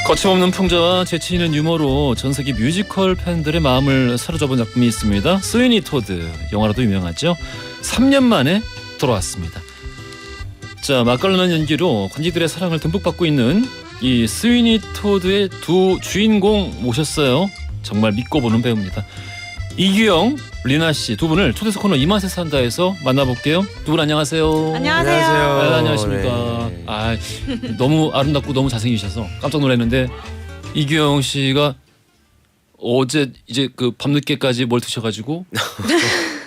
거침없는 풍자와 재치있는 유머로 전세계 뮤지컬 팬들의 마음을 사로잡은 작품이 있습니다. 스위니 토드, 영화로도 유명하죠. 3년 만에 돌아왔습니다. 자, 맛깔나는 연기로 관객들의 사랑을 듬뿍 받고 있는 이 스위니 토드의 두 주인공 모셨어요. 정말 믿고 보는 배우입니다. 이규영, 리나 씨 두 분을 초대석 코너 이맛에 산다에서 만나볼게요. 두 분 안녕하세요. 안녕하세요. 네, 안녕하십니까. 네. 아, 너무 아름답고 너무 잘생기셔서 깜짝 놀랐는데 이규영 씨가 어제 이제 그 밤늦게까지 뭘 드셔가지고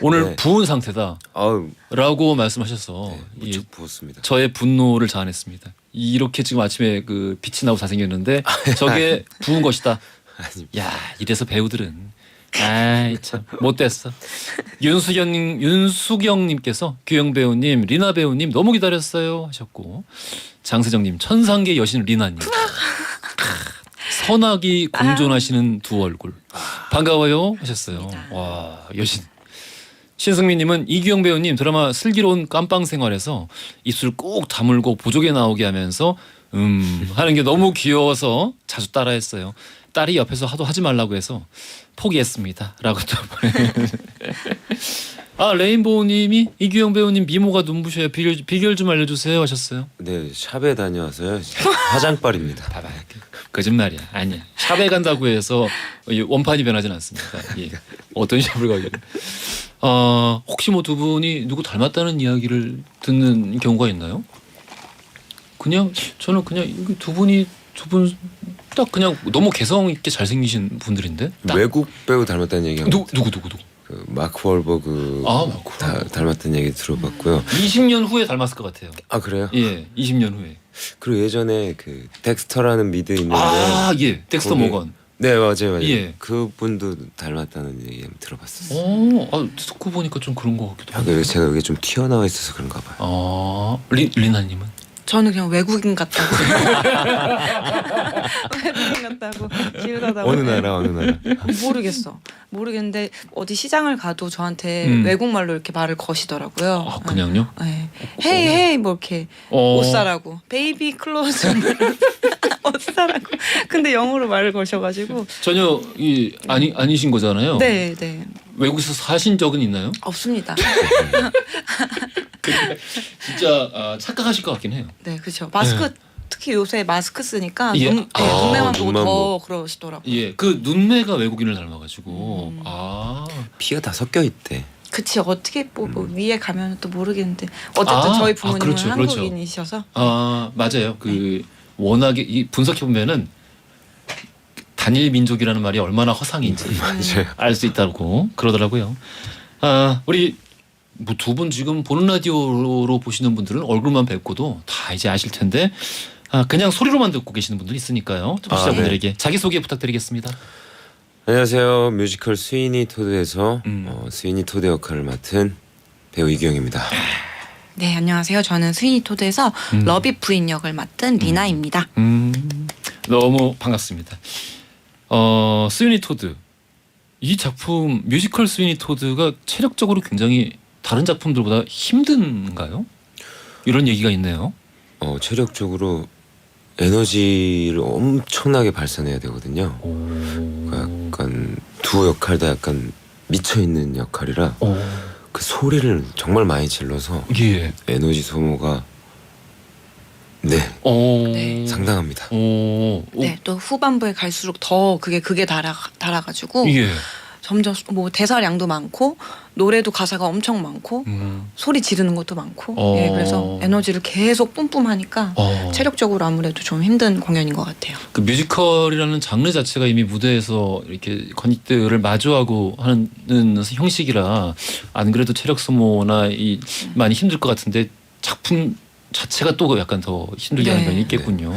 오늘 네. 부은 상태다라고 아우 말씀하셔서 네, 무척 부었습니다. 저의 분노를 자아냈습니다. 이렇게 지금 아침에 그 빛이 나고 잘생겼는데 저게 부은 것이다. 아니, 야, 이래서 배우들은 아이 참 못됐어. 윤수경님께서 규영 배우님, 리나 배우님 너무 기다렸어요 하셨고, 장세정님 천상계 여신 리나님, 선악이 공존하시는 두 얼굴 반가워요 하셨어요. 와, 여신. 신승민님은 이규영 배우님 드라마 슬기로운 깜빵 생활에서 입술 꼭 다물고 보조개 나오게 하면서 하는 게 너무 귀여워서 자주 따라했어요. 딸이 옆에서 하도 하지 말라고 해서 포기했습니다. 라고 또 아, 레인보우님이 이규영 배우님 미모가 눈부셔요. 비결 좀 알려주세요 하셨어요. 네 샵에 다녀와서요. 화장빨입니다. 봐봐, 거짓말이야. 아니야. 샵에 간다고 해서 원판이 변하진 않습니다. 예. 어떤 샵을 가길래. 혹시 뭐 두 분이 누구 닮았다는 이야기를 듣는 경우가 있나요? 그냥 저는 그냥 두 분 딱 그냥 너무 개성 있게 잘생기신 분들인데. 딱. 외국 배우 닮았다는 얘기 누구? 그 마크 월버그 마크 닮았다는 얘기 들어봤고요. 20년 후에 닮았을 것 같아요. 아 그래요? 예, 20년 후에. 그리고 예전에 그 덱스터라는 미드 있는데 예, 덱스터 거기- 모건. 네 맞아요. 예. 그분도 닮았다는 얘기 들어봤었어요. 듣고 보니까 좀 그런 것 같기도 하고. 아, 제가 여기 좀 튀어나와 있어서 그런가 봐요. 리나님은? 저는 그냥 외국인 같다고. 외국인 같다고 기우다다고. 어느 나라? 모르겠는데 어디 시장을 가도 저한테 음. 외국말로 이렇게 말을 거시더라고요. 아, 그냥요? 네. 헤이 뭐 이렇게 옷 사라고. 베이비 클로즈 옷 사라고. 근데 영어로 말을 거셔가지고. 전혀 아니신 거잖아요. 네. 외국에서 사신 적은 있나요? 없습니다. 근데 진짜 착각하실 것 같긴 해요. 네, 그렇죠. 마스크 특히 요새 마스크 쓰니까 예. 눈매만 보고 눈만 더 그러시더라고요. 예, 그 눈매가 외국인을 닮아가지고. 피가 다 섞여 있대. 그치 어떻게 뭐 위에 가면 또 모르겠는데 어쨌든 저희 부모님은 그렇죠. 한국인이셔서 맞아요. 그 워낙에 이 분석해 보면은 단일 민족이라는 말이 얼마나 허상인지 맞아요. 알 수 있다고 그러더라고요. 우리 뭐 두 분 지금 보는 라디오로 보시는 분들은 얼굴만 뵙고도 다 이제 아실 텐데 그냥 소리로만 듣고 계시는 분들이 있으니까요. 청취자분들에게 자기소개 부탁드리겠습니다. 안녕하세요. 뮤지컬 스위니 토드에서 음. 스위니 토드 역할을 맡은 배우 이규영입니다. 네 안녕하세요 저는 스위니 토드에서 러비 부인 역을 맡은 리나입니다. 너무 반갑습니다. 스위니 토드, 이 작품 뮤지컬 스위니 토드가 체력적으로 굉장히 다른 작품들보다 힘든가요? 이런 얘기가 있네요. 체력적으로 에너지를 엄청나게 발산해야 되거든요. 약간 두 역할 다 약간 미쳐 있는 역할이라 그 소리를 정말 많이 질러서 예. 에너지 소모가 네 상당합니다. 네 또 후반부에 갈수록 더 그게 극에 달아가지고 예. 점점 뭐 대사량도 많고 노래도 가사가 엄청 많고 음. 소리 지르는 것도 많고 예, 그래서 에너지를 계속 뿜뿜하니까 체력적으로 아무래도 좀 힘든 공연인 것 같아요. 그 뮤지컬이라는 장르 자체가 이미 무대에서 이렇게 관객들을 마주하고 하는 형식이라 안 그래도 체력 소모나 많이 힘들 것 같은데 작품 자체가 또 약간 더 힘들게 하는 면이 있겠군요.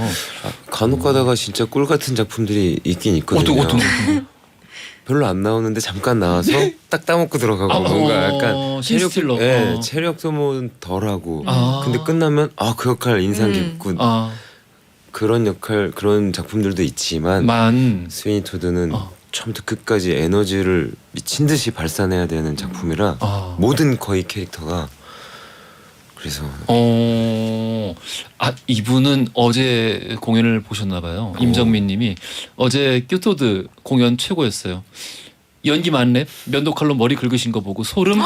간혹 가다가 진짜 꿀 같은 작품들이 있긴 있거든요. 어떤 별로 안 나오는데 잠깐 나와서 딱 따먹고 들어가고 뭔가 약간 신스틸러. 체력 소모는 덜하고 아. 근데 끝나면 그 역할 인상 깊고 그런 역할 그런 작품들도 있지만 스위니 토드는 처음부터 끝까지 에너지를 미친 듯이 발산해야 되는 작품이라 모든 거의 캐릭터가 그래서 이분은 어제 공연을 보셨나 봐요. 임정민님이 어제 큐토드 공연 최고였어요. 연기 만렙 면도칼로 머리 긁으신 거 보고 소름.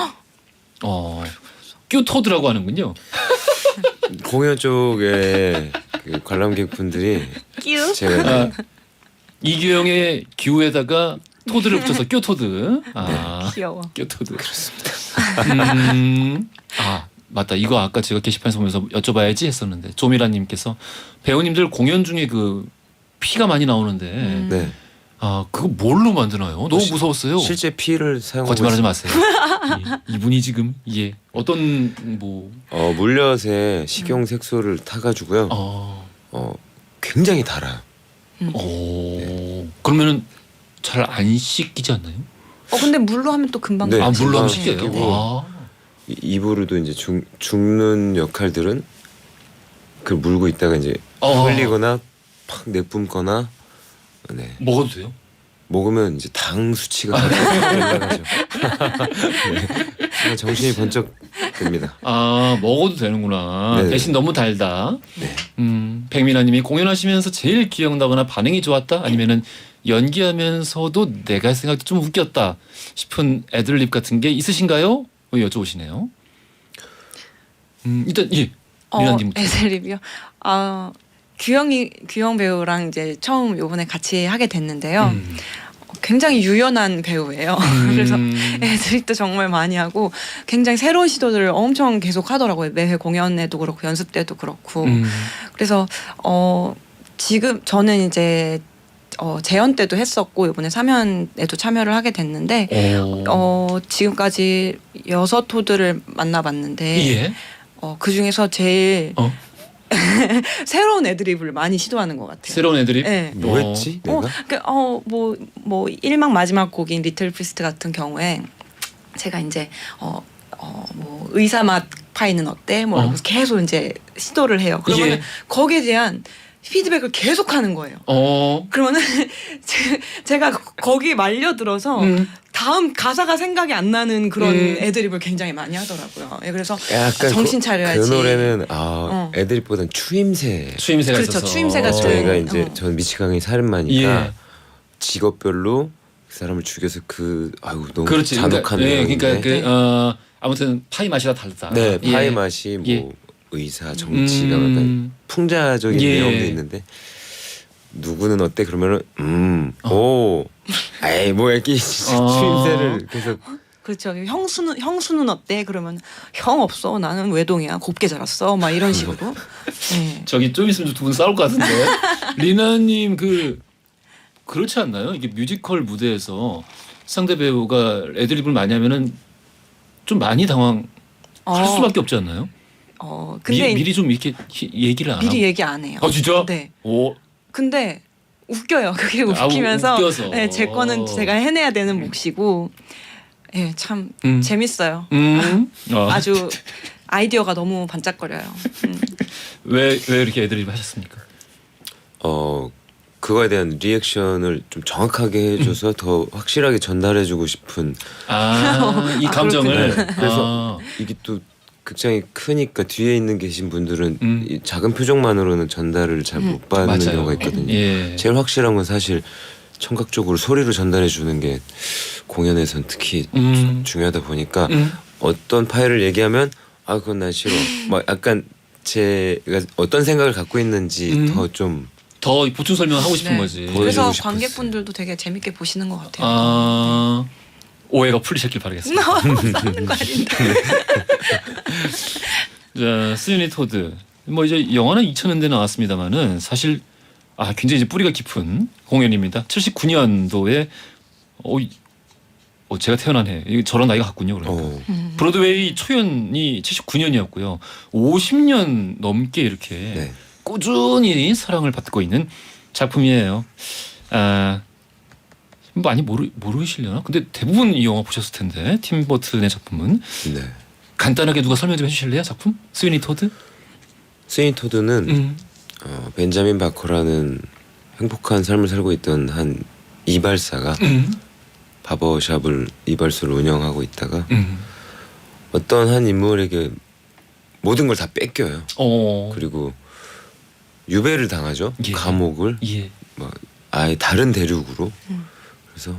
큐토드라고 하는군요. 공연 쪽에 그 관람객분들이 제가 이규영의 규에다가 토드를 붙여서 큐토드. 귀여워. 큐토드. 그렇습니다. 맞다. 이거 아까 제가 게시판에서 보면서 여쭤봐야지 했었는데 조미라님께서 배우님들 공연 중에 그 피가 많이 나오는데 네. 그거 뭘로 만드나요? 너무 무서웠어요. 실제 피를 사용하고 거짓말하지 마세요. 이분이 지금 어떤 물엿에 식용 색소를 타가지고요. 굉장히 달아요. 그러면은 잘 안 씻기지 않나요? 근데 물로 하면 또 금방. 네, 물로 하면 씻겨요. 씻겨요. 입으로도 이제 죽는 역할들은 그 물고 있다가 이제 흘리거나 팍 내뿜거나 네. 먹어도 돼요? 먹으면 이제 당 수치가 올라가죠. 네. 정신이 번쩍 듭니다. 먹어도 되는구나. 네네. 대신 너무 달다. 네. 백민아님이 공연하시면서 제일 기억나거나 반응이 좋았다 아니면은 연기하면서도 내가 생각도 좀 웃겼다 싶은 애들립 같은 게 있으신가요? 여쭤보시네요. 일단 미나님부터. 애드립이요. 규영 배우랑 이제 처음 요번에 같이 하게 됐는데요. 굉장히 유연한 배우예요. 그래서 애드립도 정말 많이 하고 굉장히 새로운 시도들을 엄청 계속 하더라고요. 매회 공연에도 그렇고 연습 때도 그렇고. 그래서 지금 저는 이제 재연 때도 했었고 이번에 사면에도 참여를 하게 됐는데 지금까지 6호들을 만나봤는데 예. 그 중에서 제일 새로운 애드립을 많이 시도하는 것 같아요. 새로운 애드립? 네. 뭐 했지? 내가? 뭐 1막 마지막 곡인 리틀 프리스트 같은 경우에 제가 이제 뭐 의사 맛 파이는 어때? 뭐 이러면서 계속 이제 시도를 해요. 그러면 거기에 대한 피드백을 계속 하는 거예요. 그러면은 제가 거기에 말려들어서 다음 가사가 생각이 안 나는 그런 애드립을 굉장히 많이 하더라고요. 그래서 약간 정신 차려야지. 그 노래는 애드립보다는 추임새가 그렇죠. 있어서 추임새가 저희가 이제 전 미치광이 살인마니까 예. 직업별로 그 사람을 죽여서 너무 그렇지. 잔혹한 그러니까 아무튼 파이 맛이라 다르다. 네, 파이 맛이 뭐 의사, 정치가 약간 풍자적인 내용도 있는데 누구는 어때 그러면은 에이 뭐 이렇게 추임새를 계속 그렇죠. 형수는 어때? 그러면 형 없어. 나는 외동이야. 곱게 자랐어. 막 이런 식으로. 네. 저기 좀 있으면 두 분 싸울 것 같은데. 리나님 그렇지 않나요? 이게 뮤지컬 무대에서 상대 배우가 애드립을 많이 하면은 좀 많이 당황할 수밖에 없지 않나요? 근데 미리 좀 이렇게 얘기를 안 하고. 미리 얘기 안 해요. 진짜? 네. 오. 근데 웃겨요. 그게 웃기면서 웃겨서. 네, 제 거는 제가 해내야 되는 몫이고 참 재밌어요. 아주 아이디어가 너무 반짝거려요. 왜 이렇게 애드립 하셨습니까? 그거에 대한 리액션을 좀 정확하게 해줘서 더 확실하게 전달해주고 싶은 이 감정을. 그래서 이게 또 극장이 크니까 뒤에 있는 계신 분들은 이 작은 표정만으로는 전달을 잘 못 받는 맞아요. 경우가 있거든요. 예. 제일 확실한 건 사실 청각적으로 소리로 전달해 주는 게 공연에선 특히 중요하다 보니까 어떤 파일을 얘기하면 그건 난 싫어. 막 약간 제가 어떤 생각을 갖고 있는지 더 보충 설명하고 싶은 거지. 그래서 싶었어요. 관객분들도 되게 재밌게 보시는 것 같아요. 오해가 풀리셨길 바라겠습니다. 싸우는 거 아닌데. 자, 스위니 토드. 뭐 이제 영화는 2000년대 나왔습니다만은 사실 굉장히 이제 뿌리가 깊은 공연입니다. 79년도에 제가 태어난 해. 저런 나이가 같군요. 그러니까. 브로드웨이 초연이 79년이었고요. 50년 넘게 이렇게 꾸준히 사랑을 받고 있는 작품이에요. 많이 모르시려나? 근데 대부분 이 영화 보셨을 텐데 팀 버튼의 작품은 간단하게 누가 설명 좀 해주실래요? 작품? 스위니 토드? 스위니 토드는 벤자민 바커라는 행복한 삶을 살고 있던 한 이발사가 바버샵을 이발소를 운영하고 있다가 어떤 한 인물에게 모든 걸 다 뺏겨요. 그리고 유배를 당하죠. 예. 감옥을 예. 막 아예 다른 대륙으로. 그래서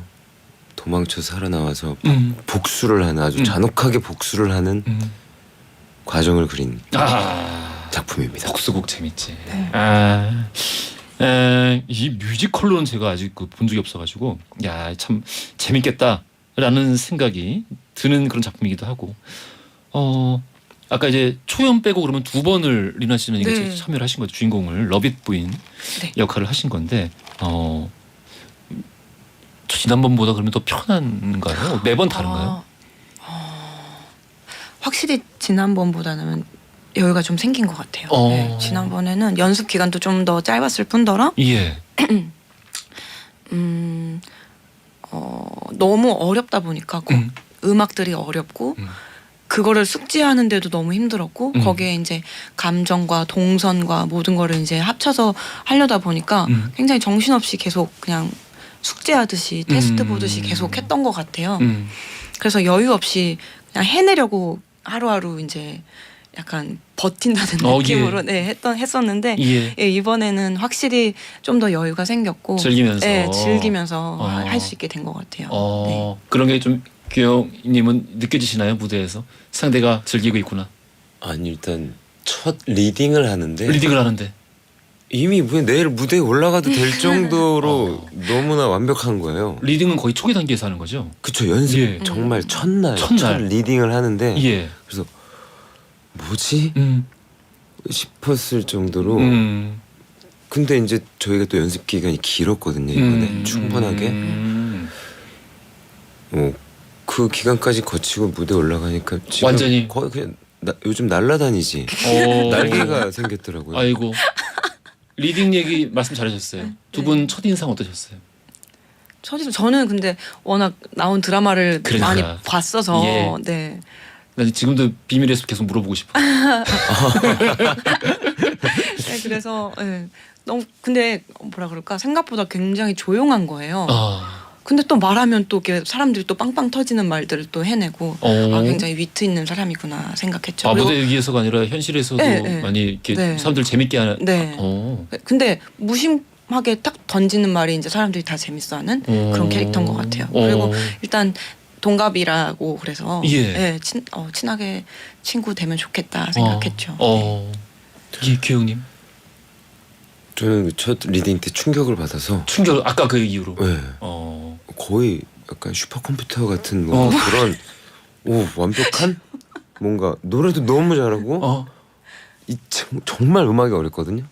도망쳐 살아나와서 복수를 하는 아주 잔혹하게 복수를 하는 과정을 그린 작품입니다. 복수곡 재밌지. 네. 이 뮤지컬로는 제가 아직 본 적이 없어가지고 야 참 재밌겠다라는 생각이 드는 그런 작품이기도 하고 아까 이제 초연 빼고 그러면 두 번을 리나 씨는 이거 네. 참여를 하신 거죠. 주인공을 러빗 부인 네. 역할을 하신 건데 지난번보다 그러면 더 편한가요? 매번 다른가요? 확실히 지난번보다는 여유가 좀 생긴 것 같아요. 네, 지난번에는 연습 기간도 좀 더 짧았을 뿐더러 예. 너무 어렵다 보니까 음악들이 어렵고 그거를 숙지하는데도 너무 힘들었고 거기에 이제 감정과 동선과 모든 거를 이제 합쳐서 하려다 보니까 굉장히 정신없이 계속 그냥 숙제하듯이 테스트 보듯이 계속 했던 것 같아요. 그래서 여유 없이 그냥 해내려고 하루하루 이제 약간 버틴다는 느낌으로 예. 했었는데 예. 예, 이번에는 확실히 좀 더 여유가 생겼고 즐기면서 즐기면서 할 수 있게 된 것 같아요. 네. 그런 게 좀 규영님은 느껴지시나요? 무대에서 상대가 즐기고 있구나. 아니 일단 첫 리딩을 하는데 리딩을 하는데 이미 내일 무대에 올라가도 될 정도로 너무나 완벽한 거예요. 리딩은 거의 초기 단계에서 하는 거죠. 그쵸, 연습 예. 정말 첫날 첫날. 첫 리딩을 하는데 예. 그래서 뭐지 싶었을 정도로 근데 이제 저희가 또 연습 기간이 길었거든요 이번에 충분하게 그 기간까지 거치고 무대 올라가니까 지금 완전히. 거의 그냥 요즘 날아다니지 날개가 생겼더라고요. 아이고 리딩 얘기 말씀 잘하셨어요. 두 분 첫 인상 어떠셨어요? 저는 근데 워낙 나온 드라마를 그러니까. 많이 봤어서 예. 네. 나 지금도 비밀의 숲 계속 물어보고 싶어. 네, 그래서 너무 근데 뭐라 그럴까 생각보다 굉장히 조용한 거예요. 근데 또 말하면 또 이렇게 사람들이 또 빵빵 터지는 말들을 또 해내고 굉장히 위트 있는 사람이구나 생각했죠. 그리고 무대 위에서가 아니라 현실에서도 네. 많이 이렇게 네. 사람들 재밌게 하는. 네. 근데 무심하게 딱 던지는 말이 이제 사람들이 다 재밌어하는 그런 캐릭터인 것 같아요. 그리고 일단 동갑이라고 그래서 예. 친하게 친구 되면 좋겠다 생각했죠. 규영님 저는 첫 리딩 때 충격을 받아서 충격 아까 그 이후로. 네. 거의 약간 슈퍼컴퓨터 같은 뭔가 그런 완벽한 뭔가 노래도 너무 잘하고 정말 음악이 어렵거든요.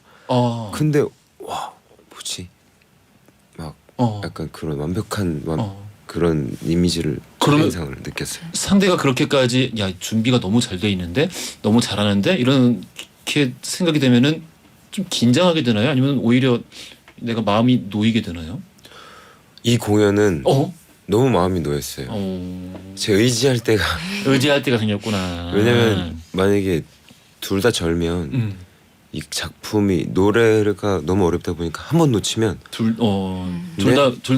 근데 와 뭐지 막 약간 그런 완벽한 그런 이미지를 인상을 느꼈어요. 상대가 그렇게까지 야 준비가 너무 잘 돼 있는데 너무 잘하는데 이렇게 생각이 되면은 좀 긴장하게 되나요? 아니면 오히려 내가 마음이 놓이게 되나요? 이 공연은 너무 마음이 놓였어요. 제 의지할 때가 생겼구나. 왜냐면 만약에 둘 다 절면 이 작품이 노래가 너무 어렵다 보니까 한 번 놓치면 둘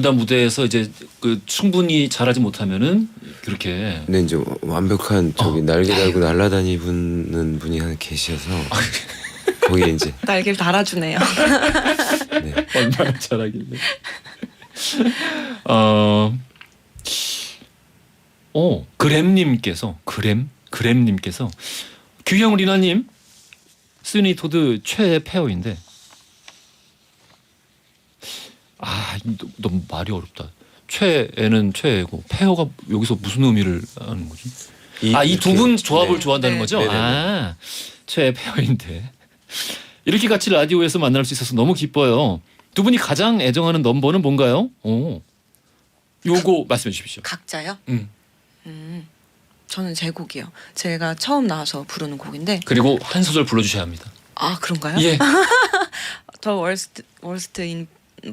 다 무대에서 이제 그 충분히 잘하지 못하면은 그렇게. 근데 이제 완벽한 날개 달고 날아다니는 분이 하나 계셔서 거기에 이제 날개를 달아주네요. 네. 얼마나 잘하길래. 그램님께서 규형 리나님 스니 토드 최애 페어인데 너무 말이 어렵다. 최애는 최애고 페어가 여기서 무슨 의미를 하는 거지? 이 두 분 조합을 좋아한다는 거죠? 최애 페어인데 이렇게 같이 라디오에서 만날 수 있어서 너무 기뻐요. 두 분이 가장 애정하는 넘버는 뭔가요? 요거 말씀해 주십시오. 각자요? 저는 제 곡이요. 제가 처음 나와서 부르는 곡인데. 그리고 한 소절 불러주셔야 합니다. 그런가요? 예. 더 월스트 인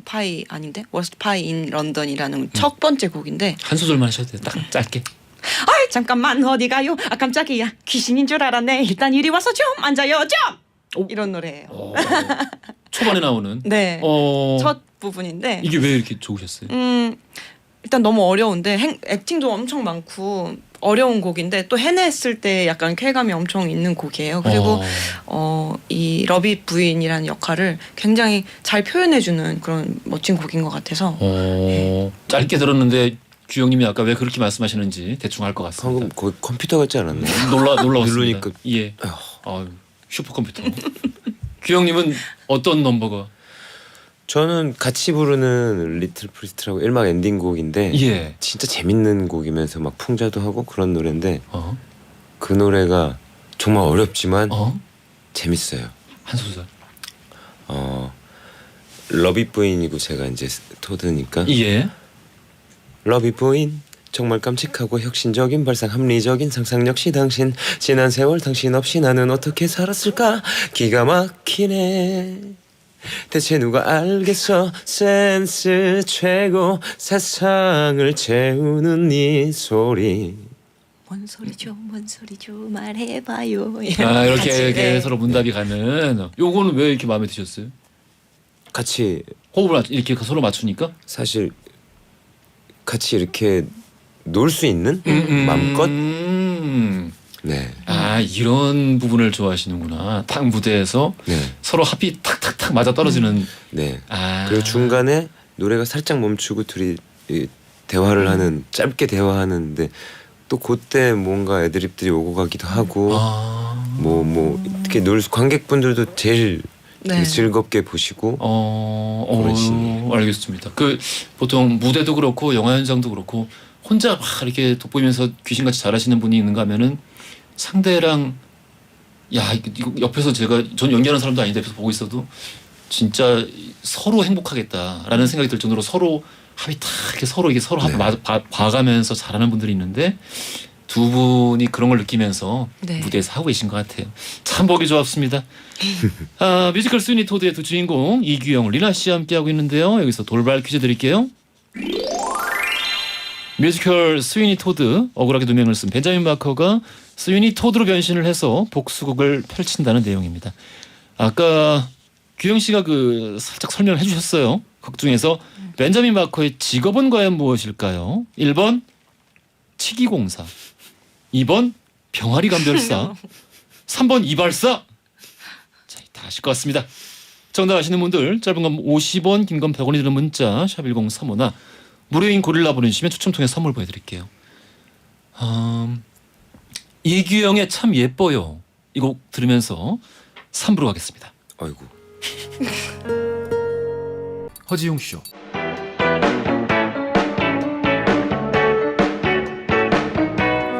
파이 아닌데? 월스트 파이 인 런던이라는 첫 번째 곡인데. 한 소절만 하셔도 돼요. 딱 짧게. 잠깐만 어디 가요? 깜짝이야 귀신인 줄 알았네. 일단 이리 와서 좀 앉아요 좀. 오. 이런 노래예요. 초반에 나오는. 네. 어, 첫 부분인데 이게 왜 이렇게 좋으셨어요? 일단 너무 어려운데 액팅도 엄청 많고 어려운 곡인데 또 해냈을 때 약간 쾌감이 엄청 있는 곡이에요. 그리고 이 러비 부인이라는 역할을 굉장히 잘 표현해주는 그런 멋진 곡인 것 같아서 짧게 들었는데 규영님이 아까 왜 그렇게 말씀하시는지 대충 알 것 방금 같습니다. 거의 컴퓨터 같지 않았나요? 놀라웠습니다. 누르니까. 예. 슈퍼컴퓨터. 규영님은 어떤 넘버가? 저는 같이 부르는 리틀 프리스트라고 1막 엔딩곡인데 예. 진짜 재밌는 곡이면서 막 풍자도 하고 그런 노래인데 그 노래가 정말 어렵지만 재밌어요. 한 소절. 러비 부인이고 제가 이제 토드니까 예. 러비 부인 정말 깜찍하고 혁신적인 발상 합리적인 상상 역시 당신 지난 세월 당신 없이 나는 어떻게 살았을까 기가 막히네 대체 누가 알겠어 센스 최고 세상을 채우는 이 소리 뭔 소리죠 말해봐요. 이렇게 네. 서로 문답이 가는. 요거는 왜 이렇게 마음에 드셨어요? 같이 호흡을 이렇게 서로 맞추니까? 사실 같이 이렇게 놀 수 있는 마음껏 네. 이런 부분을 좋아하시는구나. 딱 무대에서 네. 서로 합이 탁탁탁 맞아 떨어지는. 네. 그리고 중간에 노래가 살짝 멈추고 둘이 이 대화를 하는 짧게 대화하는데 또 그때 뭔가 애드립들이 오고 가기도 하고 뭐 이렇게 관객분들도 제일 네. 즐겁게 보시고 그런 씬이에요. 알겠습니다. 그 보통 무대도 그렇고 영화 현장도 그렇고 혼자 막 이렇게 돋보이면서 귀신같이 잘하시는 분이 있는가 하면은 상대랑 이거 옆에서 전 연기하는 사람도 아닌데 옆에서 보고 있어도 진짜 서로 행복하겠다라는 생각이 들 정도로 서로 합이 딱 이렇게 서로 합을 봐가면서 잘하는 분들이 있는데 두 분이 그런 걸 느끼면서 네. 무대에서 하고 계신 것 같아요. 참 보기 좋았습니다. 뮤지컬 스위니 토드의 두 주인공 이규영, 리나 씨와 함께하고 있는데요. 여기서 돌발 퀴즈 드릴게요. 뮤지컬 스위니 토드, 억울하게 누명을 쓴 벤자민 바커가 스위니 토드로 변신을 해서 복수극을 펼친다는 내용입니다. 아까 규영 씨가 살짝 설명을 해주셨어요. 극 중에서 벤자민 바커의 직업은 과연 무엇일까요? 1번 치기공사, 2번 병아리 감별사, 3번 이발사. 자, 다 아실 것 같습니다. 정답 아시는 분들 짧은 건 50원, 긴 건 100원이 드는 문자 샵 1035나 무료인 고릴라 보내주시면 추첨 통해 선물 보여드릴게요. 이규영의 참 예뻐요. 이 곡 들으면서 3부로 가겠습니다. 아이고. 허지용 쇼.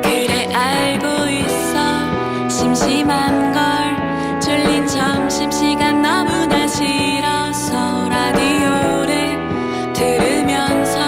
그래 알고 있어 심심한 걸 졸린 점심시간 너무나 싫어서 라디오를 들으면서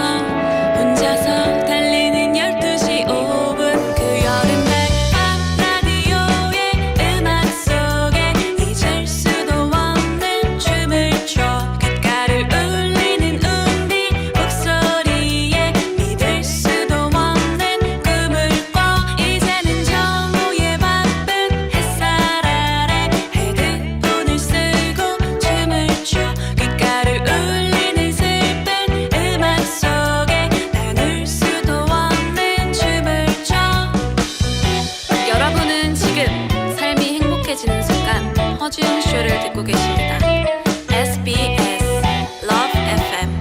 혼자서 달리는 12시 5분 그 여름날 밤 라디오의 음악 속에 잊을 수도 없는 춤을 춰 귓가를 울리는 운디 목소리에 믿을 수도 없는 꿈을 꿔 이제는 정오의 바쁜 햇살 아래 헤드폰을 쓰고 춤을 춰 귓가를 울리는 슬픈 음악 속에 나눌 수도 없는 춤을 춰 여러분은 지금 삶이 행복해지는 순간 허지웅 쇼를 듣고 계십니다. SBS Love FM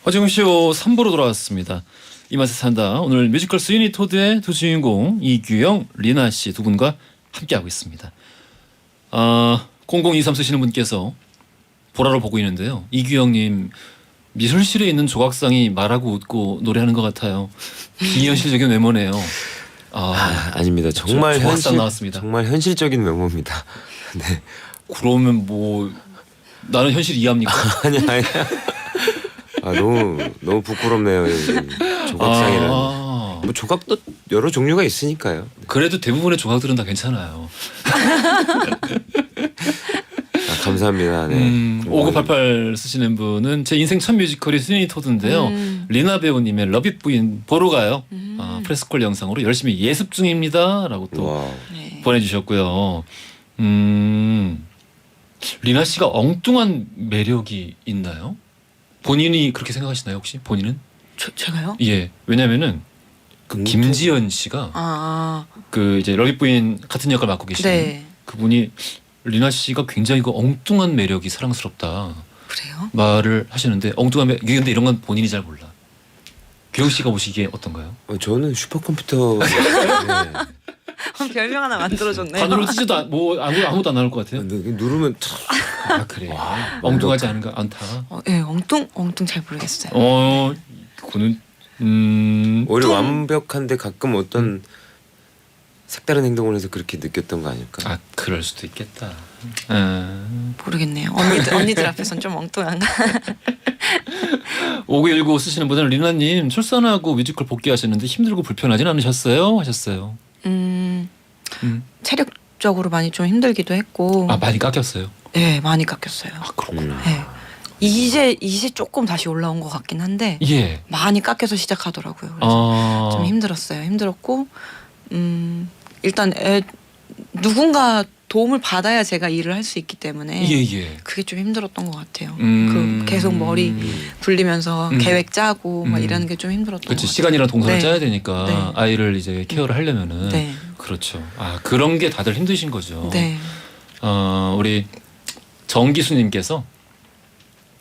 허지웅 쇼 3부로 돌아왔습니다. 이 맛에 산다. 오늘 뮤지컬 스위니 토드의 두 주인공 이규영, 리나 씨 두 분과 함께하고 있습니다. 0023 쓰시는 분께서 보라로 보고 있는데요. 이규영님 미술실에 있는 조각상이 말하고 웃고 노래하는 것 같아요. 비현실적인 외모네요. 아닙니다. 정말 조각상 나왔습니다. 정말 현실적인 외모입니다. 네. 그러면 뭐 나는 현실 이해합니까? 아니. 너무 부끄럽네요. 이 조각상이라는. 뭐 조각도 여러 종류가 있으니까요. 그래도 대부분의 조각들은 다 괜찮아요. 감사합니다. 네. 5988 쓰시는 분은 제 인생 첫 뮤지컬이 스위니 토드인데요. 리나 배우님의 러빗 부인 보러 가요. 프레스콜 영상으로 열심히 예습 중입니다라고 또 와. 네. 보내주셨고요. 리나 씨가 엉뚱한 매력이 있나요? 본인이 그렇게 생각하시나요 혹시? 본인은? 제가요? 예. 왜냐면은 그 김지연 씨가 아, 그 이제 러비부인 같은 역할 맡고 계시는 네. 그분이 리나 씨가 굉장히 그 엉뚱한 매력이 사랑스럽다 그래요? 말을 하시는데 엉뚱한 매력 근데 이런 건 본인이 잘 몰라. 규영 씨가 보시기에 어떤가요? 저는 슈퍼컴퓨터. 네. 별명 하나 만들어줬네. 반으로 뜨지도 아무도 안 나올 것 같아요. 근데 누르면 참 아 그래. 엉뚱하지 않다. 네, 엉뚱 잘 모르겠어요. 그거는 오히려 완벽한데 가끔 어떤 색다른 행동을 해서 그렇게 느꼈던 거 아닐까? 아 그럴 수도 있겠다. 모르겠네요. 언니들 앞에선 좀 엉뚱한가? 5919 쓰시는 분은 리나님 출산하고 뮤지컬 복귀하셨는데 힘들고 불편하진 않으셨어요? 하셨어요. 체력적으로 많이 좀 힘들기도 했고. 아 많이 깎였어요. 네, 많이 깎였어요. 아 그렇구나. 네. 이제 조금 다시 올라온 것 같긴 한데 예. 많이 깎여서 시작하더라고요. 그래서 좀 힘들었어요. 힘들었고 일단 누군가 도움을 받아야 제가 일을 할 수 있기 때문에 예예. 그게 좀 힘들었던 것 같아요. 그 계속 머리 굴리면서 계획 짜고 막 이러는 게 좀 힘들었던 것 그렇지 같아요. 시간이랑 동선을 네. 짜야 되니까 네. 아이를 이제 케어를 하려면은 네. 그렇죠. 아 그런 게 다들 힘드신 거죠. 네. 우리 정기수님께서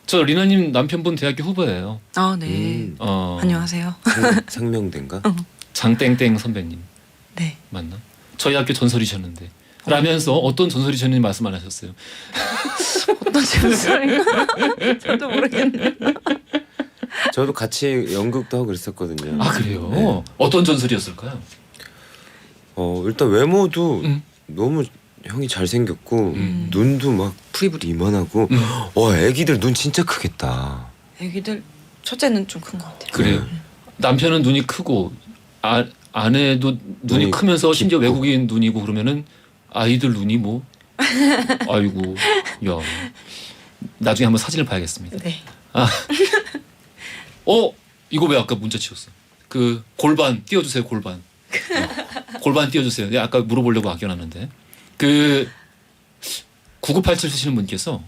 저 리나님 남편분 대학교 후배예요. 아, 네. 안녕하세요. 상명대인가? 장땡땡 선배님 네. 맞나? 저희 학교 전설이셨는데 라면서 어떤 전설이셨는지 말씀 안 하셨어요. 어떤 소리? 저도 모르겠네요. 저도 같이 연극도 하고 그랬었거든요. 아 그래요? 네. 어떤 전설이었을까요? 일단 외모도 음. 너무 형이 잘생겼고 눈도 막 부리부리. 이만하고 애기들 눈 진짜 크겠다. 애기들 첫째는 좀 큰 것 같아요. 그래요. 남편은 눈이 크고 아내도 눈이 눈이 크면서 심지어 깊고. 외국인 눈이고 그러면은 아이들 눈이 뭐 아이고 야 나중에 한번 사진을 봐야겠습니다. 네. 이거 왜 아까 문자 치웠어? 그 골반 띄워주세요 골반. 골반 띄워주세요. 내가 아까 물어보려고 아껴놨는데 그 9987 쓰시는 분께서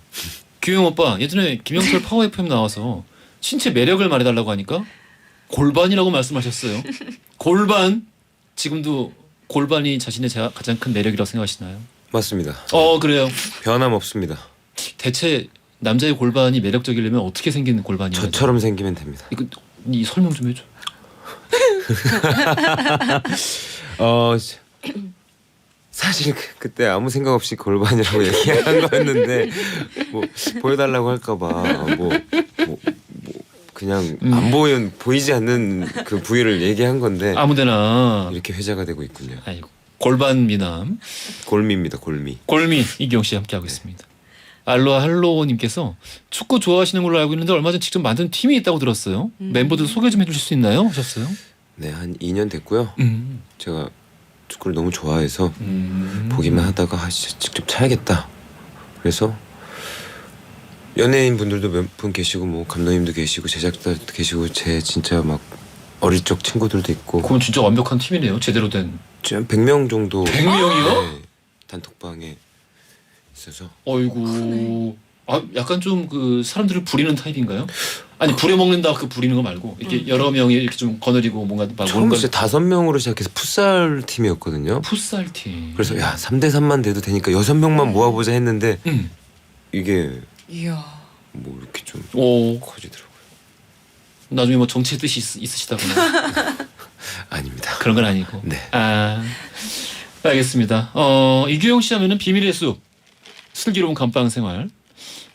규영 오빠 예전에 김영철 파워 FM 나와서 신체 매력을 말해달라고 하니까 골반이라고 말씀하셨어요. 골반 지금도 골반이 자신의 가장 큰 매력이라고 생각하시나요? 맞습니다. 그래요. 변함없습니다. 대체 남자의 골반이 매력적이려면 어떻게 생기는 골반이에요? 저처럼 생기면 됩니다. 이거 이 설명 좀 해줘. 사실 그때 아무 생각 없이 골반이라고 얘기한 거였는데 뭐 보여달라고 할까봐 뭐 그냥 안 보이지 않는 그 부위를 얘기한 건데 아무데나 이렇게 회자가 되고 있군요. 아이고 골반 미남 골미입니다. 골미. 골미 이기영 씨 함께 하고 있습니다. 알로하 할로님께서 축구 좋아하시는 걸로 알고 있는데 얼마 전 직접 만든 팀이 있다고 들었어요. 멤버들 소개 좀 해주실 수 있나요? 하셨어요. 네, 한 2년 됐고요. 제가 축구를 너무 좋아해서 보기만 하다가 진짜 직접 차야겠다. 그래서 연예인 분들도 몇 분 계시고 뭐 감독님도 계시고 제작자도 계시고 제 진짜 막 어릴 적 친구들도 있고 그건 진짜 완벽한 팀이네요. 제대로 된. 한 100명 정도 100명이요? 네, 단톡방에 있어서 어이구. 약간 좀 그 사람들을 부리는 타입인가요? 아니 부려먹는다 그 부리는 거 말고 이렇게 여러 명이 이렇게 좀 거느리고 뭔가 막 처음 진짜 5명으로 시작해서 풋살 팀이었거든요. 풋살 팀. 그래서 야 3대3만 돼도 되니까 6명만 모아보자 했는데 이게 이야. 뭐 이렇게 좀 오. 커지더라고요. 나중에 뭐 정치의 뜻이 있으시다거나 아닙니다. 그런 건 아니고. 네. 알겠습니다. 이규영 씨 하면은 비밀의 숲, 슬기로운 감방 생활,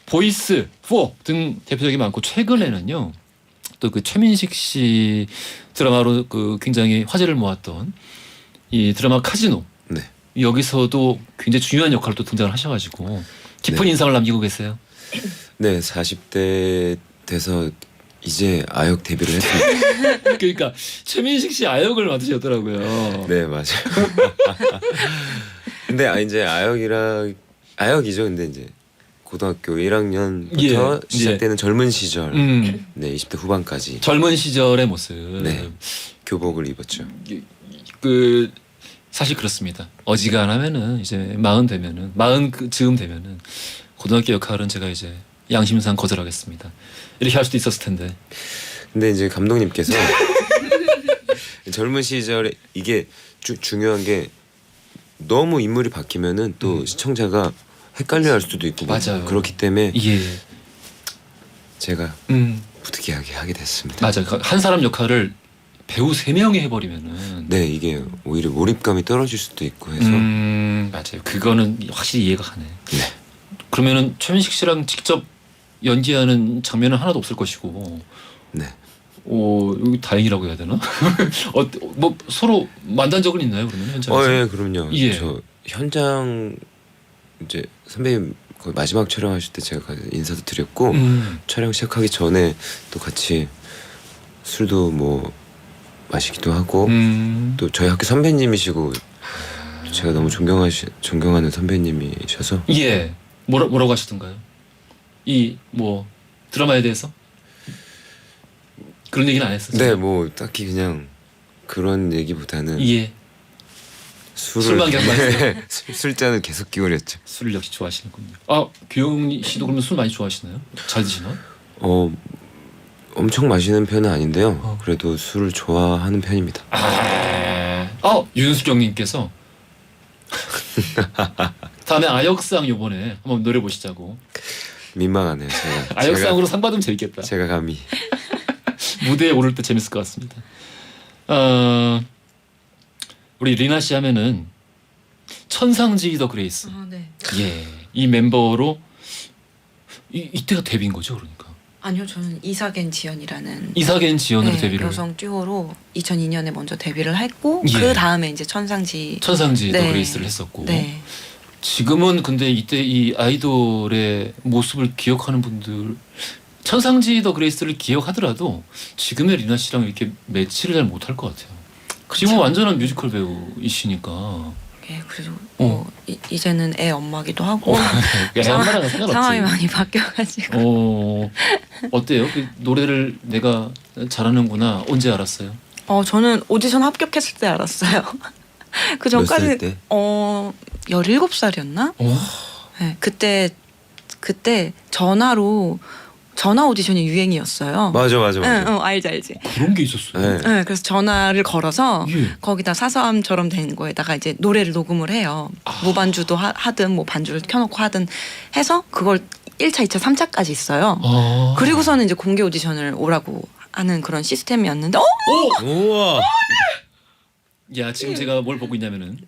보이스 4 등 대표작이 많고 최근에는요 또 그 최민식 씨 드라마로 그 굉장히 화제를 모았던 이 드라마 카지노. 네. 여기서도 굉장히 중요한 역할로 또 등장을 하셔가지고 깊은 네. 인상을 남기고 계세요. 네, 40대 돼서 이제 아역 데뷔를 했습니다. 그러니까 최민식 씨 아역을 맡으셨더라고요. 네, 맞아요. 근데 이제 아역이죠. 근데 이제 고등학교 1학년부터 예, 시작되는 젊은 시절, 음. 네 20대 후반까지 젊은 시절의 모습. 네. 교복을 입었죠. 그 사실 그렇습니다. 어지간하면은 이제 40 되면은 40 그 즈음 되면은 고등학교 역할은 제가 이제 양심상 거절하겠습니다. 이렇게 할 수도 있었을 텐데. 근데 이제 감독님께서 젊은 시절에 이게 중요한 게 너무 인물이 바뀌면은 또 시청자가 헷갈려할 수도 있고 뭐 맞아요. 그렇기 때문에 예. 제가 부득이하게 하게 됐습니다. 맞아요. 한 사람 역할을 배우 3명이 해버리면은. 네, 이게 오히려 몰입감이 떨어질 수도 있고 해서 맞아요. 그거는 확실히 이해가 가네. 네. 그러면은 최민식 씨랑 직접 연기하는 장면은 하나도 없을 것이고. 네. 여기 다행이라고 해야 되나? 뭐 서로 만난 적은 있나요, 그러면 현장에서? 예, 그럼요. 예. 저 현장 이제 선배님 거의 마지막 촬영하실 때 제가 가서 인사도 드렸고 촬영 시작하기 전에 또 같이 술도 뭐 마시기도 하고 또 저희 학교 선배님이시고 또 제가 너무 존경하는 선배님이셔서 예. 뭐라고 하시던가요? 이 뭐 드라마에 대해서 그런 얘기는 안 했었어요. 네, 뭐 딱히 그냥 그런 얘기보다는 예. 술만 계속 마셨어요? 술잔을 계속 끼우렸죠. 술을 역시 좋아하시는군요. 아, 규영 씨도 그러면 술 많이 좋아하시나요? 잘 드시나? 엄청 마시는 편은 아닌데요. 그래도 술을 좋아하는 편입니다. 윤수경님께서 다음에 아역상 요번에 한번 노래 보시자고. 민망하네요. 제가 아역상으로 상 받으면 재밌겠다. 제가 감히 무대에 오를 때 재밌을 것 같습니다. 우리 리나 씨 하면은 천상지 더 그레이스. 네. 예, 이 멤버로 이때가 데뷔인 거죠, 그러니까. 아니요, 저는 이사겐 지연이라는 이사겐 지연으로 데뷔를. 여성 듀오로 2002년에 먼저 데뷔를 했고 예. 그 다음에 이제 천상지. 더 네. 그레이스를 했었고. 네. 지금은 근데 이때 이 아이돌의 모습을 기억하는 분들 천상지 더 그레이스를 기억하더라도 지금의 리나 씨랑 이렇게 매치를 잘 못할 것 같아요. 지금은 완전한 뮤지컬 배우이시니까. 예, 그래도 뭐 이제는 애 엄마기도 하고 엄마랑 상관없지. 상황이 많이 바뀌어가지고. 어때요? 그 노래를 내가 잘하는구나 언제 알았어요? 저는 오디션 합격했을 때 알았어요. 그 몇 살 전까지 때? 17살이었나? 네, 그때 전화 오디션이 유행이었어요. 맞아. 응, 알지. 그런 게 있었어요. 네. 네, 그래서 전화를 걸어서 예. 거기다 사서함처럼 된 거에다가 이제 노래를 녹음을 해요. 무반주도 하든 뭐 반주를 켜놓고 하든 해서 그걸 1차, 2차, 3차까지 있어요. 그리고서는 이제 공개 오디션을 오라고 하는 그런 시스템이었는데 우와. 야, 지금 제가 뭘 보고 있냐면은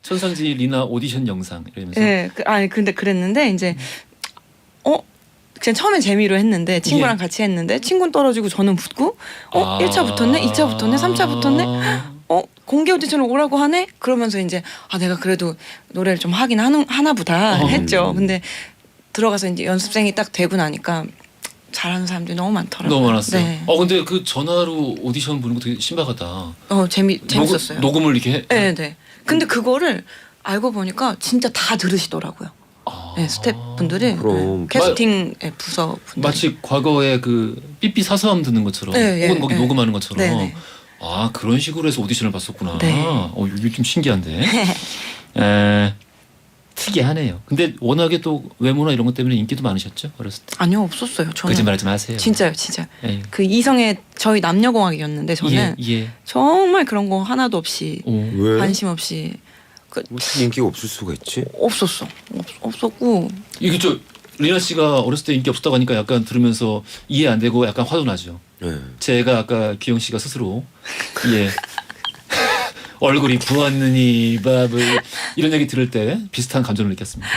천상지 리나 오디션 영상 이러면서. 네, 근데 그랬는데 이제 그냥 처음엔 재미로 했는데 친구랑 같이 했는데 친구는 떨어지고 저는 붙고 1차 붙었네, 2차 붙었네, 3차 붙었네. 공개 오디션을 오라고 하네? 그러면서 이제 내가 그래도 노래를 좀 하긴 하나 보다 했죠. 근데 들어가서 이제 연습생이 딱 되고 나니까 잘하는 사람들이 너무 많더라고요. 너무 많았어요. 네. 근데 그 전화로 오디션 보는 거 되게 신박하다. 재밌었어요. 녹음을 이렇게 해? 네. 근데 그거를 알고 보니까 진짜 다 들으시더라고요. 네, 스태프분들이 그럼. 캐스팅 부서 분들. 마치 과거에 그 삐삐 사서함 듣는 것처럼 네, 혹은 거기 녹음하는 것처럼. 네. 그런 식으로 해서 오디션을 봤었구나. 네. 이게 좀 신기한데. 특이하네요. 근데 워낙에 또 외모나 이런 것 때문에 인기도 많으셨죠? 어렸을 때. 아니요, 없었어요. 저는 거짓말하지 마세요. 진짜. 에이. 그 이성의 저희 남녀공학이었는데 저는 예. 정말 그런 거 하나도 없이 왜? 관심 없이 어떻게 인기가 없을 수가 있지? 없었고. 이게 리나 씨가 어렸을 때 인기 없었다고 하니까 약간 들으면서 이해 안 되고 약간 화도 나죠. 네. 제가 아까 기영 씨가 스스로 얼굴이 부었느니 bab을 이런 얘기 들을 때 비슷한 감정을 느꼈습니다.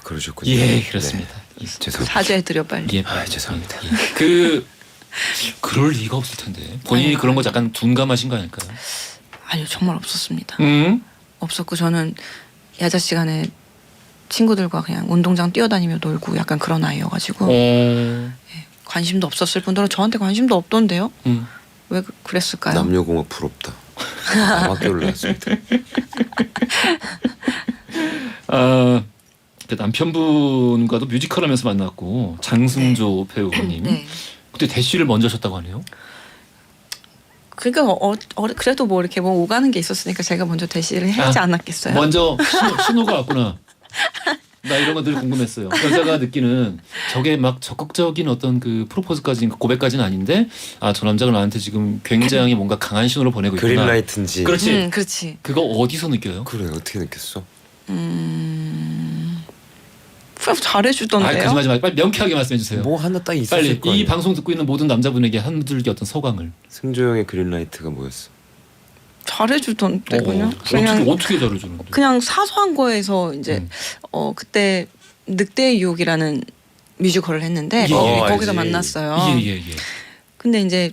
그러셨군요. 예, 그렇습니다. 네. 죄송합니다. 사죄해드려 빨리. 예, 죄송합니다. 그럴 리가 없을 텐데 본인이 그런 거 약간 둔감하신 거 아닐까요? 아니요, 정말 없었습니다. 음? 없었고 저는 야자 시간에 친구들과 그냥 운동장 뛰어다니며 놀고 약간 그런 아이여가지고 관심도 없었을 뿐더러 저한테 관심도 없던데요. 왜 그랬을까요? 남녀공학 부럽다. 학교를 나왔습니다. 그 남편분과도 뮤지컬 하면서 만났고 장승조 배우님. 네. 그때 대시를 먼저 하셨다고 하네요. 그러니까 그래도 뭐 이렇게 뭐 오가는 게 있었으니까 제가 먼저 대시를 하지 않았겠어요. 먼저 신호가 왔구나. 나 이런 거 늘 궁금했어요. 여자가 느끼는 저게 막 적극적인 어떤 그 프로포즈까지 고백까지는 아닌데 아 저 남자가 나한테 지금 굉장히 뭔가 강한 신호를 보내고 있구나. 그린라이트인지. 그렇지. 그렇지. 그거 어디서 느껴요? 그래 어떻게 느꼈어? 그냥 잘해주던데요. 아 거짓말하지 말고 빨리 명쾌하게 말씀해 주세요. 뭐 하나 딱 있었을 빨리 거 이 아니야. 방송 듣고 있는 모든 남자분에게 한줄기 어떤 소감을. 승조형의 그린라이트가 뭐였어? 잘해주던데 그냥 어떻게 잘해주는데? 그냥 사소한 거에서 이제 그때 늑대의 유혹이라는 뮤지컬을 했는데 예, 거기서 알지. 만났어요. 예예예. 근데 이제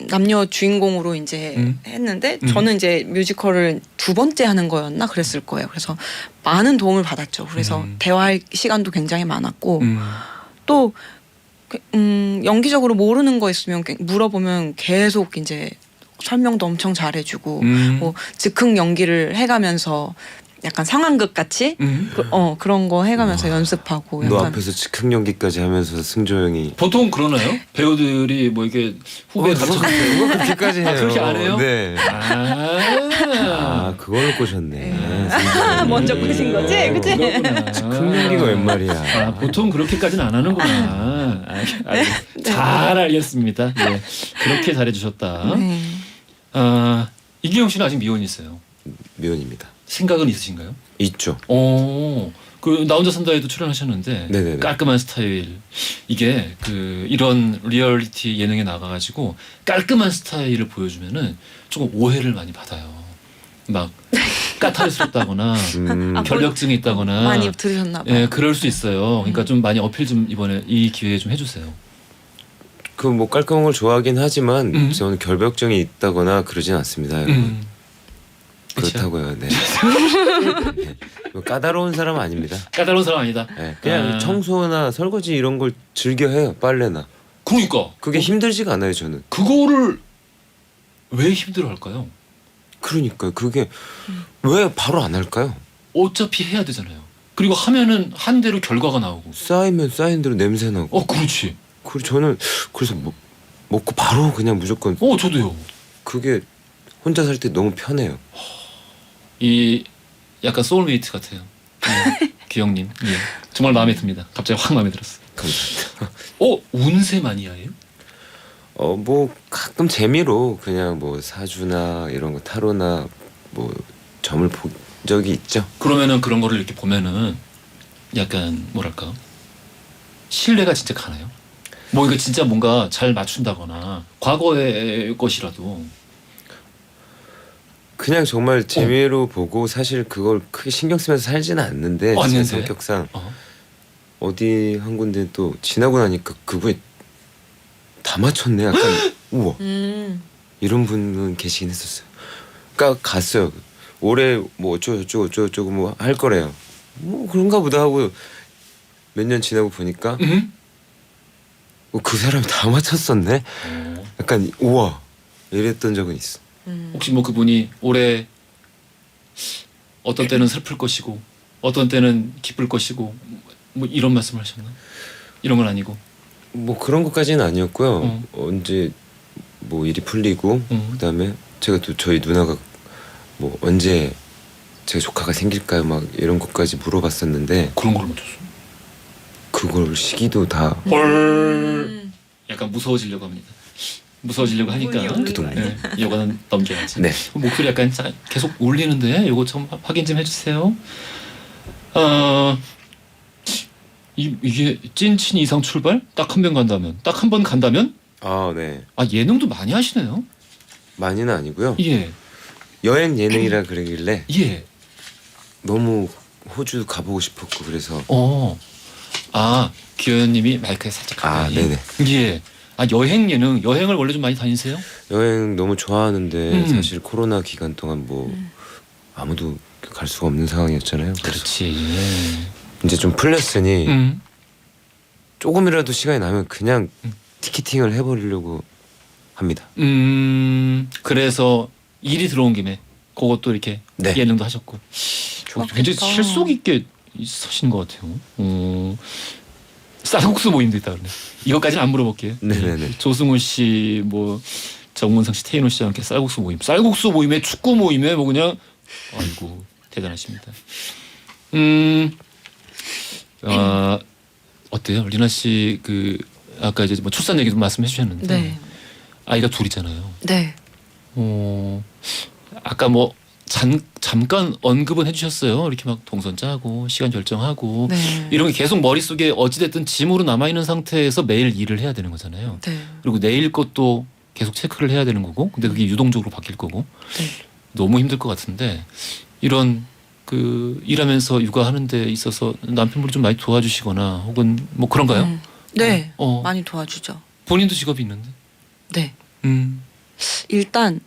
남녀 주인공으로 이제 했는데 저는 이제 뮤지컬을 2번째 하는 거였나 그랬을 거예요. 그래서 많은 도움을 받았죠. 그래서 대화할 시간도 굉장히 많았고 또 연기적으로 모르는 거 있으면 물어보면 계속 이제 설명도 엄청 잘해주고 뭐 즉흥 연기를 해가면서 약간 상황극 같이 그런 거 해가면서 연습하고 너 약간 앞에서 즉흥 연기까지 하면서 승조형이 보통 그러나요? 배우들이 뭐 이게 후배 같이 누가 그렇게까지 해요? 그렇게 안 해요? 네. 아, 그걸로 꼬셨네. 먼저 꼬신 거지, 그치? 즉흥 연기가 웬 말이야? 아, 보통 그렇게까지는 안 하는구나. 잘 알겠습니다. 네, 그렇게 잘해주셨다. 네. 아, 이기영 씨는 아직 미혼이세요. 미혼입니다. 생각은 있으신가요? 있죠. 그 나 혼자 산다에도 출연하셨는데 네네네. 깔끔한 스타일 이게 그 이런 리얼리티 예능에 나가가지고 깔끔한 스타일을 보여주면은 조금 오해를 많이 받아요. 막 까탈스럽다거나 결벽증이 있다거나 많이 들으셨나 봐요. 예, 그럴 수 있어요. 그러니까 좀 많이 어필 좀 이번에 이 기회에 좀 해주세요. 그 뭐 깔끔한 걸 좋아하긴 하지만 저는 결벽증이 있다거나 그러진 않습니다, 여러분. 그렇다고요. 네. 네. 뭐 까다로운 사람은 아닙니다. 까다로운 사람 아니다. 네. 그냥 청소나 설거지 이런 걸 즐겨 해요. 빨래나. 그러니까 그게 힘들지가 않아요, 저는. 그거를 왜 힘들어할까요? 그러니까 그게 왜 바로 안 할까요? 어차피 해야 되잖아요. 그리고 하면은 한 대로 결과가 나오고. 쌓이면 쌓인 대로 냄새 나고. 그렇지. 그리고 저는 그래서 먹고 바로 그냥 무조건 저도요. 그게 혼자 살 때 너무 편해요. 이 약간 소울메이트 같아요. 기영님, 예. 정말 마음에 듭니다. 갑자기 확 마음에 들었어요. 감사합니다. 운세 마니아예요? 뭐 가끔 재미로 그냥 뭐 사주나 이런 거 타로나 뭐 점을 본 적이 있죠. 그러면은 그런 거를 이렇게 보면은 약간 뭐랄까 신뢰가 진짜 가나요? 뭐 이거 진짜 뭔가 잘 맞춘다거나 과거의 것이라도 그냥 정말 재미로 보고 사실 그걸 크게 신경 쓰면서 살지는 않는데 제 아닌데? 성격상 어디 한 군데 또 지나고 나니까 그분이 다 맞췄네. 약간 우와 이런 분은 계시긴 했었어요. 그러니까 갔어요. 올해 뭐 어쩌고 뭐 할 거래요. 뭐 그런가 보다 하고 몇 년 지나고 보니까 그 사람이 다 맞췄었네. 약간 우와 이랬던 적은 있어. 혹시 뭐 그분이 올해 어떤 때는 슬플 것이고 어떤 때는 기쁠 것이고 뭐 이런 말씀을 하셨나? 이런 건 아니고. 뭐 그런 것까지는 아니었고요. 언제 뭐 일이 풀리고 그다음에 제가 또 저희 누나가 뭐 언제 제 조카가 생길까요? 막 이런 것까지 물어봤었는데 그런 걸 맞췄어. 그걸 시기도 다 헐. 약간 무서워지려고 합니다. 무서워지려고 하니까 네, 이거는 넘겨야지. 네. 목소리 약간 계속 울리는데 이거 좀 확인 좀 해주세요. 이게 찐친 이상 출발? 딱 한 번 간다면? 딱 한 번 간다면? 아, 네. 예능도 많이 하시네요. 많이는 아니고요. 예. 여행 예능이라 그러길래 예. 너무 호주 가보고 싶었고 그래서 기현님이 마이크에 살짝 가까이. 네네. 예. 여행 예능 여행을 원래 좀 많이 다니세요? 여행 너무 좋아하는데 사실 코로나 기간 동안 뭐 아무도 갈 수가 없는 상황이었잖아요. 그렇지. 이제 좀 풀렸으니 조금이라도 시간이 나면 그냥 티켓팅을 해버리려고 합니다. 그래서 일이 들어온 김에 그것도 이렇게 네. 예능도 하셨고 굉장히 실속 있게 서신 것 같아요. 쌀국수 모임도 있다 그러네. 이것까지는 안 물어볼게요. 네네네. 조승우 씨, 뭐 정문성 씨, 태인호 씨와 함께 쌀국수 모임, 쌀국수 모임에 축구 모임에 뭐 그냥 아이고 대단하십니다. 어때요, 리나 씨? 그 아까 이제 뭐 출산 얘기도 말씀해 주셨는데 네. 아이가 둘이잖아요. 네. 아까 뭐 잠깐 언급은 해주셨어요. 이렇게 막 동선 짜고 시간 결정하고 네. 이런 게 계속 머릿속에 어찌됐든 짐으로 남아있는 상태에서 매일 일을 해야 되는 거잖아요. 네. 그리고 내일 것도 계속 체크를 해야 되는 거고, 근데 그게 유동적으로 바뀔 거고 네. 너무 힘들 것 같은데 이런 그 일하면서 육아하는 데 있어서 남편분이 좀 많이 도와주시거나 혹은 뭐 그런가요? 네. 어. 많이 도와주죠. 본인도 직업이 있는데. 네. 음. 일단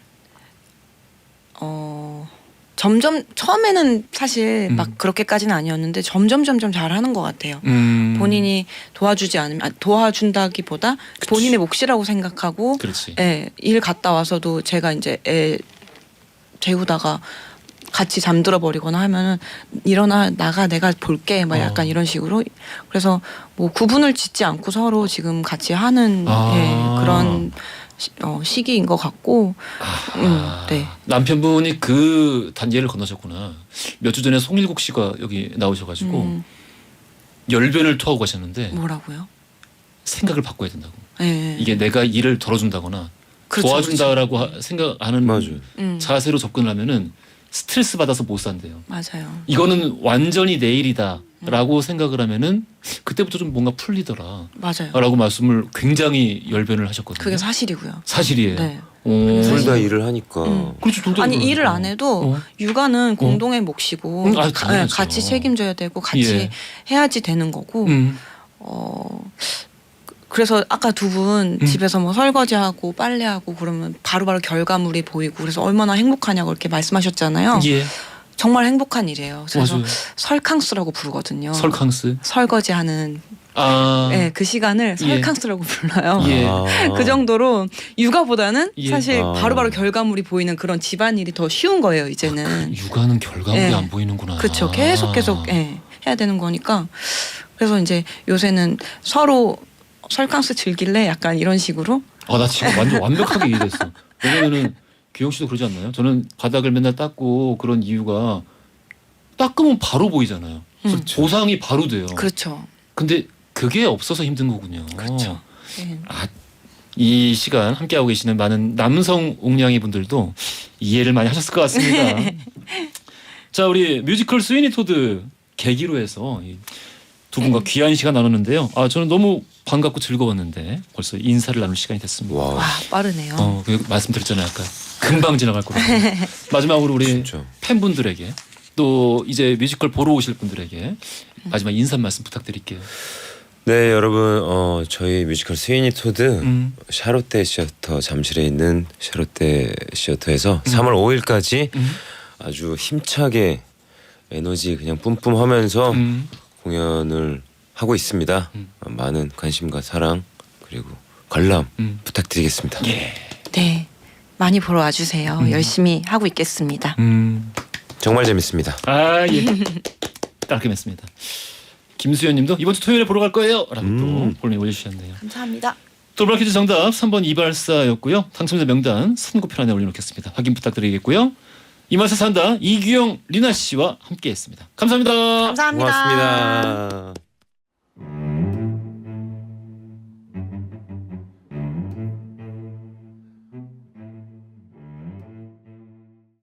점점 처음에는 사실 막 그렇게까지는 아니었는데 점점 잘하는 것 같아요. 본인이 도와주지 않으면 도와준다기보다 본인의 몫이라고 생각하고 그렇지. 예, 일 갔다 와서도 제가 이제 애 재우다가 같이 잠들어 버리거나 하면은 일어나 나가 내가 볼게 막 약간 이런 식으로 그래서 뭐 구분을 짓지 않고 서로 지금 같이 하는 예, 그런 시기인 것 같고 네. 남편분이 그 단계를 건너셨구나. 몇 주 전에 송일국 씨가 여기 나오셔가지고 열변을 토하고 가셨는데 뭐라고요? 생각을 바꿔야 된다고. 예. 이게 내가 일을 덜어준다거나 그렇죠, 도와준다라고 생각하는 맞아요. 자세로 접근을 하면은 스트레스 받아서 못 산대요. 맞아요. 이거는 완전히 내 일이다라고 생각을 하면은 그때부터 좀 뭔가 풀리더라. 맞아요. 라고 말씀을 굉장히 열변을 하셨거든요. 그게 사실이고요. 사실이에요. 네. 둘 다 일을 하니까. 그렇죠. 둘 다 아니 일을 일을 하니까. 안 해도 육아는 공동의 몫이고 당연하죠. 같이 책임져야 되고 같이 예. 해야지 되는 거고 그래서 아까 두 분 집에서 뭐 설거지하고 빨래하고 그러면 바로바로 결과물이 보이고 그래서 얼마나 행복하냐고 이렇게 말씀하셨잖아요. 예. 정말 행복한 일이에요. 그래서 맞아요. 설캉스라고 부르거든요. 설캉스. 설거지하는 아. 그 시간을 설캉스라고 불러요. 예. 그 정도로 육아보다는 예. 사실 바로바로 결과물이 보이는 그런 집안일이 더 쉬운 거예요. 이제는. 육아는 결과물이 예. 안 보이는구나. 그렇죠. 계속 해야 되는 거니까. 그래서 이제 요새는 서로 설캉스 즐길래 약간 이런 식으로. 나 지금 완전 완벽하게 이해됐어. 왜냐면은 규영 씨도 그러지 않나요? 저는 바닥을 맨날 닦고 그런 이유가 닦으면 바로 보이잖아요. 그래서 보상이 바로 돼요. 그렇죠. 근데 그게 없어서 힘든 거군요. 그렇죠. 예. 이 시간 함께하고 계시는 많은 남성 옥냥이 분들도 이해를 많이 하셨을 것 같습니다. 자, 우리 뮤지컬 스위니 토드 계기로 해서 이 두 분과 귀한 시간 나눴는데요. 저는 너무 반갑고 즐거웠는데 벌써 인사를 나눌 시간이 됐습니다. 와. 와 빠르네요. 그 말씀드렸잖아요. 아까 금방 지나갈 거라고. 마지막으로 우리 진짜. 팬분들에게 또 이제 뮤지컬 보러 오실 분들에게 마지막 인사 말씀 부탁드릴게요. 네, 여러분, 저희 뮤지컬 스위니 토드 샤롯데 시어터 잠실에 있는 샤롯데 시어터에서 3월 5일까지 아주 힘차게 에너지 그냥 뿜뿜하면서 공연을 하고 있습니다. 많은 관심과 사랑 그리고 관람 부탁드리겠습니다. 예. 네. 많이 보러 와주세요. 열심히 하고 있겠습니다. 정말 재밌습니다. 예. 깔끔했습니다. 김수현님도 이번 주 토요일에 보러 갈 거예요. 라고 또 볼링 올려주셨네요. 감사합니다. 돌발 퀴즈 정답 3번 이발사였고요. 당첨자 명단 선고표 안에 올려놓겠습니다. 확인 부탁드리겠고요. 이 맛에 산다 이규영 리나 씨와 함께했습니다. 감사합니다. 감사합니다. 고맙습니다.